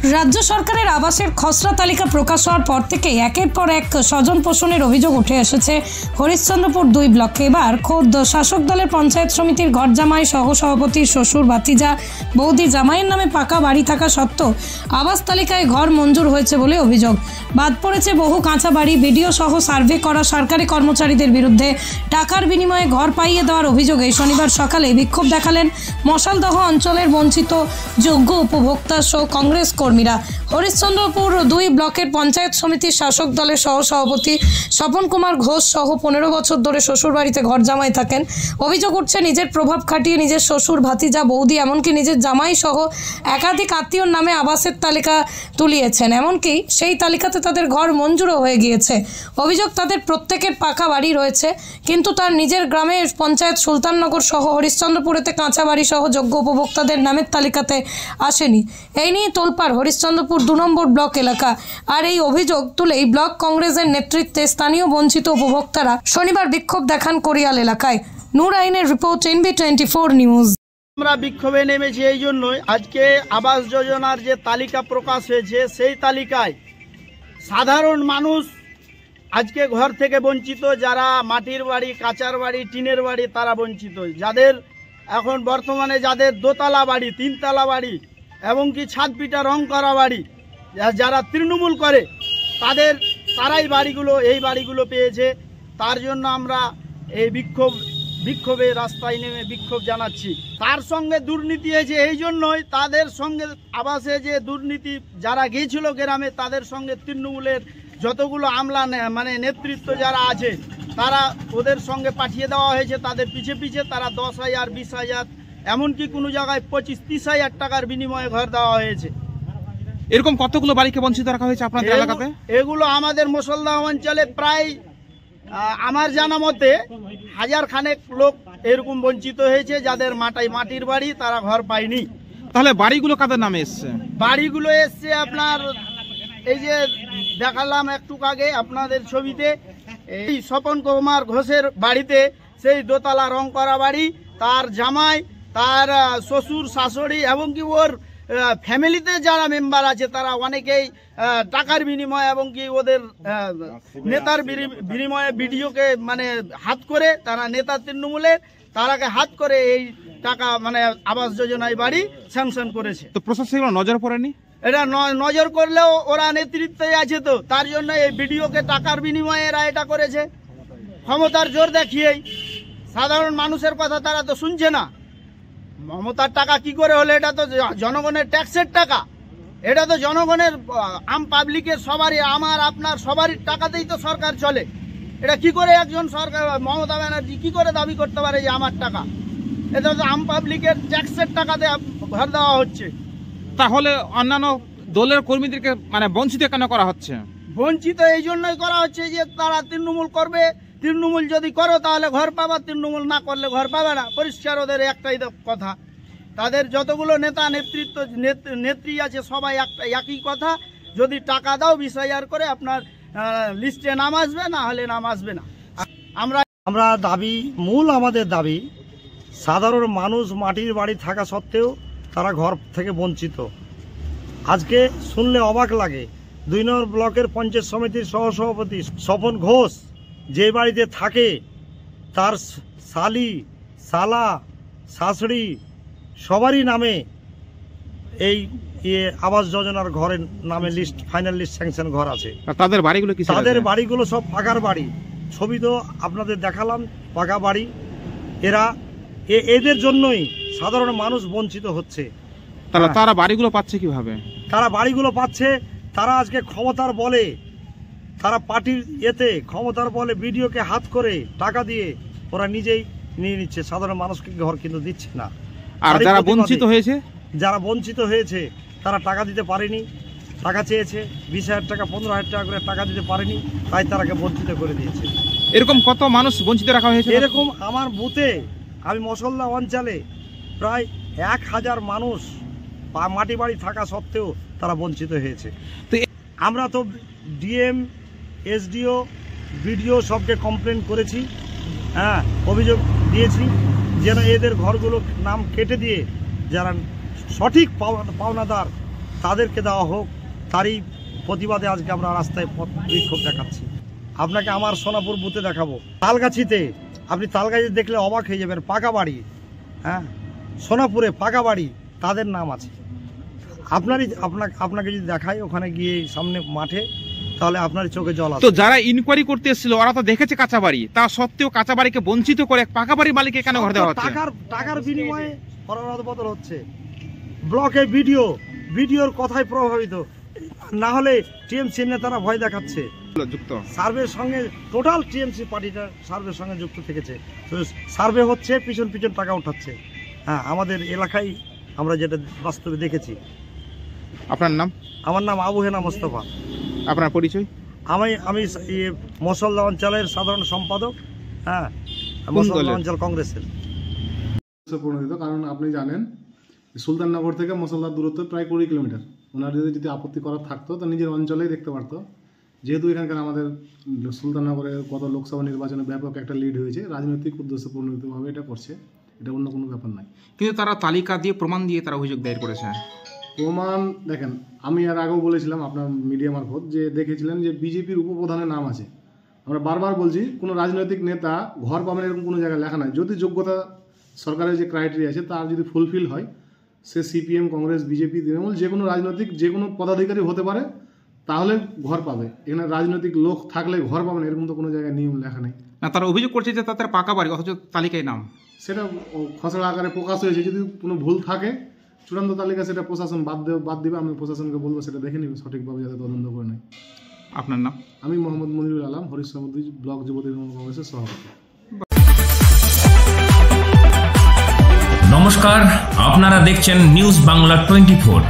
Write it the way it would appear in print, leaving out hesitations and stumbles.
রাজ্য সরকারের আবাসের খসড়া তালিকা প্রকাশ হওয়ার পর থেকে একের পর এক স্বজন পোষণের অভিযোগ উঠে এসেছে হরিশ্চন্দ্রপুর 2 ব্লকে। এবার খোদ শাসক দলের পঞ্চায়েত সমিতির ঘর জামাই, সহসভাপতির শ্বশুর, ভাতিজা, বৌদি, জামাইয়ের নামে পাকা বাড়ি থাকা সত্ত্বেও আবাস তালিকায় ঘর মঞ্জুর হয়েছে বলে অভিযোগ। বাদ পড়েছে বহু কাঁচা বাড়ি। বিডিও সহ সার্ভে করা সরকারি কর্মচারীদের বিরুদ্ধে টাকার বিনিময়ে ঘর পাইয়ে দেওয়ার অভিযোগে শনিবার সকালে বিক্ষোভ দেখালেন মশালদহ অঞ্চলের বঞ্চিত যোগ্য উপভোক্তা সহ কংগ্রেস কর্মীরা। হরিশ্চন্দ্রপুর 2 ব্লকের পঞ্চায়েত সমিতির শাসক দলের সহসভাপতি স্বপন কুমার ঘোষ সহ 15 বছর ধরে শ্বশুরবাড়িতে ঘর জামাই থাকেন। অভিযোগ উঠছে নিজের প্রভাব খাটিয়ে নিজের শ্বশুর, ভাতিজা, বৌদি, এমনকি নিজের জামাই সহ একাধিক আত্মীয়র নামে আবাসের তালিকা তুলিয়েছেন। এমনকি সেই তালিকাতে তাদের ঘর মঞ্জুরও হয়ে গিয়েছে। অভিযোগ তাদের প্রত্যেকের পাকা বাড়ি রয়েছে, কিন্তু তার নিজের গ্রামে পঞ্চায়েত সুলতাননগর সহ হরিশ্চন্দ্রপুরেতে কাঁচা বাড়ি সহ যোগ্য উপভোক্তাদের নামের তালিকাতে আসেনি। এই নিয়ে তোলপাড় হরিশ্চন্দ্রপুর 2 নম্বর ব্লক এলাকা। আর এই অভিযোগ তুলেই ব্লক কংগ্রেসের নেতৃত্বে স্থানীয় বঞ্চিত উপভোক্তারা শনিবার বিক্ষোভ দেখান কোরিয়াল এলাকায়। নূর আইনের রিপোর্ট, NB24 নিউজ। আমরা বিক্ষোভে নেমেছি এই জন্যই, আজকে আবাস যোজনার যে তালিকা প্রকাশ হয়েছে সেই তালিকায় সাধারণ মানুষ আজকে ঘর থেকে বঞ্চিত। যারা মাটির বাড়ি, কাঁচার বাড়ি, টিনের বাড়ি তারা বঞ্চিত। যাদের এখন বর্তমানে যাদের দোতলা বাড়ি, 3 তলা বাড়ি, এমনকি ছাদ পিটা রং করা বাড়ি, যারা তৃণমূল করে তারাই এই বাড়িগুলো পেয়েছে। তার জন্য আমরা এই বিক্ষোভে রাস্তায় নেমে বিক্ষোভ জানাচ্ছি। তার সঙ্গে দুর্নীতি হয়েছে, এই জন্যই তাদের সঙ্গে আবাসে যে দুর্নীতি যারা গিয়েছিল গ্রামে, তাদের সঙ্গে তৃণমূলের যতগুলো আমলা মানে নেতৃত্ব যারা আছে তারা ওদের সঙ্গে পাঠিয়ে দেওয়া হয়েছে। তাদের পিছে পিছে তারা 10,000, 20,000, এমনকি কোনো জায়গায় 25-30 হাজার টাকার বিনিময়ে ঘর দেওয়া হয়েছে। এরকম কতগুলো বাড়িকে বঞ্চিত রাখা হয়েছে আপনাদের এলাকাতে? এগুলো আমাদের মশলদহ অঞ্চলে প্রায় আমার জানা মতে 1000 খানেক লোক এরকম বঞ্চিত হয়েছে, যাদের মাটির বাড়ি, তারা ঘর পায়নি। তাহলে বাড়িগুলো কাদের নামে এসছে? বাড়িগুলো এসছে আপনার এই যে দেখালাম একটু আগে আপনাদের ছবিতে, এই স্বপন কুমার ঘোষের বাড়িতে সেই দোতলা রং করা বাড়ি, তার জামাই, তার শ্বশুর, শাশুড়ি, এবং কি ওর ফ্যামিলিতে যারা মেম্বার আছে তারা অনেকেই টাকার বিনিময়ে এবং কি ওদের নেতার বিনিময়ে বিডিওকে মানে হাত করে, তারা নেতা তৃণমূলের, তারাকে হাত করে এই টাকা মানে আবাস যোজনায় বাড়ি স্যাংশন করেছে। তো প্রশাসন নজর পড়েনি? এটা নজর করলেও ওরা নেতৃত্বে আছে, তো তার জন্য এই বিডিওকে টাকার বিনিময়ে এরা এটা করেছে। ক্ষমতার জোর দেখিয়েই সাধারণ মানুষের কথা তারা তো শুনছে না। মমতার টাকা কি করে হলে? এটা তো জনগণের ট্যাক্সের টাকা, এটা তো জনগণের আম পাবলিকের সবারই, আমার আপনার সবারই টাকাতেই তো সরকার চলে। এটা কি করে একজন সরকার মমতা ব্যানার্জি কি করে দাবি করতে পারে যে আমার টাকা? এটা তো আম পাবলিকের ট্যাক্সের টাকাতে ঘর দেওয়া হচ্ছে। তাহলে অন্যান্য দলের কর্মীদেরকে মানে বঞ্চিত কেন করা হচ্ছে? বঞ্চিত এই জন্যই করা হচ্ছে যে তারা তৃণমূল করবে, তৃণমূল যদি করো তাহলে ঘর পাবা, তৃণমূল না করলে ঘর পাবে না। পরিষ্কার ওদের একটাই কথা। তাদের যতগুলো নেতা নেত্রী আছে সবাই একই কথা, যদি টাকা দাও 20,000 করে আপনার লিস্টে নাম আসবে, না হলে নাম আসবে না। আমরা আমাদের দাবি সাধারণ মানুষ মাটির বাড়ি থাকা সত্ত্বেও তারা ঘর থেকে বঞ্চিত। আজকে শুনলে অবাক লাগে, 2 নম্বর ব্লকের পঞ্চায়েত সমিতির সহসভাপতি স্বপন ঘোষ যে বাড়িতে থাকে তার শালি, শালা, শাশুড়ি সবারই নামে এই আবাস যোজনার ঘরের নামে লিস্ট, ফাইনাল লিস্ট স্যাংশন ঘর আছে। তাদের বাড়িগুলো কি? তাদের বাড়িগুলো সব পাকার বাড়ি। ছবি তো আপনাদের দেখালাম, পাকা বাড়ি। এদের জন্যই সাধারণ মানুষ বঞ্চিত হচ্ছে। তারা বাড়িগুলো পাচ্ছে কিভাবে? তারা বাড়িগুলো পাচ্ছে, তারা আজকে ক্ষমতার বলে, তারা পার্টির ক্ষমতার বলে বিডিওকে হাত করে টাকা দিয়ে ওরা নিজেই নিয়ে নিচ্ছে। সাধারণ মানুষকে ঘর কিন্তু দিচ্ছে না। আর যারা বঞ্চিত হয়েছে তারা টাকা দিতে পারেনি, টাকা চেয়েছে 20,000 টাকা, 15,000 টাকা করে টাকা দিতে পারেনি, তাই তারাকে বঞ্চিত করে দিয়েছে। এরকম কত মানুষ বঞ্চিত রাখা হয়েছে? এরকম আমার বুথে, আমি মশলদহ অঞ্চলে প্রায় 1000 মানুষ মাটি বাড়ি থাকা সত্ত্বেও তারা বঞ্চিত হয়েছে। তো আমরা তো ডিএম, এসডিও, বিডিও সবকে কমপ্লেন করেছি, অভিযোগ দিয়েছি যেন এদের ঘরগুলো নাম কেটে দিয়ে যারা সঠিক পাওনাদার তাদেরকে দেওয়া হোক, তারই প্রতিবাদে আজকে আমরা রাস্তায় পথ বিক্ষোভ দেখাচ্ছি। আপনাকে আমার সোনাপুর বুথে দেখাবো, তালগাছিতে আপনি তালগাছি দেখলে অবাক হয়ে যাবেন, পাকা বাড়ি, হ্যাঁ সোনাপুরে পাকা বাড়ি, তাদের নাম আছে। আপনাকে যদি দেখাই ওখানে গিয়ে সামনে মাঠে, তাহলে আপনার চোখে জল আসবে। তো যারা ইনকোয়ারি করতে এসেছিল ওরা তো দেখেছে কাঁচা বাড়ি, তা সত্ত্বেও কাঁচা বাড়িকে বঞ্চিত করে পাকা বাড়ির মালিককে কেন ঘর দেওয়া হচ্ছে? টাকার বিনিময়ে বদল হচ্ছে। ব্লকে ভিডিওর কথায় প্রভাবিত না হলে টিএমসি নেতারা ভয় দেখাচ্ছে। সার্ভের সঙ্গে টোটাল টিএমসি পার্টিটা সার্ভের সঙ্গে যুক্ত থেকেছে। সার্ভে হচ্ছে, পিছন টাকা উঠাচ্ছে। হ্যাঁ, আমাদের এলাকায় আমরা যেটা বাস্তবে দেখেছি। আপনার নাম? আমার নাম আবু হেনা মোস্তফা। আপনার পরিচয়? আমি মশলদা অঞ্চলের সাধারণ সম্পাদক। হ্যাঁ, মশলদা অঞ্চল কংগ্রেসের। কারণ আপনি জানেন সুলতাননগর থেকে মশলদার দূরত্ব প্রায় 20 কিলোমিটার। ওনার যদি আপত্তি করার থাকতো তো নিজের অঞ্চলেই দেখতে পারতো। যেহেতু এখানকার আমাদের সুলতাননগরে গত লোকসভা নির্বাচনে ব্যাপক একটা লিড হয়েছে, রাজনৈতিক উদ্দেশ্যে পরিণতভাবে এটা করছে, এটা অন্য কোনো ব্যাপার নাই। কিন্তু তারা তালিকা দিয়ে প্রমাণ দিয়ে তারা অভিযোগ দায়ের করেছে। প্রমাণ দেখেন, আমি আর আগেও বলেছিলাম আপনার মিডিয়া মারফত যে দেখেছিলেন যে বিজেপির উপপ্রধানের নাম আছে। আমরা বারবার বলছি কোনো রাজনৈতিক নেতা ঘর পাবেন এরকম কোনো জায়গায় লেখা নাই। যদি যোগ্যতা সরকারের যে ক্রাইটেরিয়া আছে তার যদি ফুলফিল হয়, সে সিপিএম, কংগ্রেস, বিজেপি, তৃণমূল যে কোনো রাজনৈতিক যে কোনো পদাধিকারী হতে পারে, তাহলে ঘর পাবে। এখানে রাজনৈতিক লোক থাকলে ঘর পাবেন এরকম তো কোনো জায়গায় নিয়ম লেখা নেই। না, তারা অভিযোগ করছে যে তাদের পাকা বাড়ি অথচ তালিকায় নাম। সেটা খসড়া আকারে প্রকাশ হয়েছে, যদি কোনো ভুল থাকে চূড়ান্ত তালিকা সেটা প্রশাসন বাদ দিবে। আমি প্রশাসনকে বলবো সেটা দেখে নিবে সঠিকভাবে, যাতে তদন্ত করে নেয়। আপনার নাম? আমি মোহাম্মদ মনিরুল আলম, হরিশ্চন্দ্র ব্লক যুব তৃণমূল কংগ্রেসের সভাপতি। নমস্কার, আপনারা দেখছেন নিউজ বাংলা 24।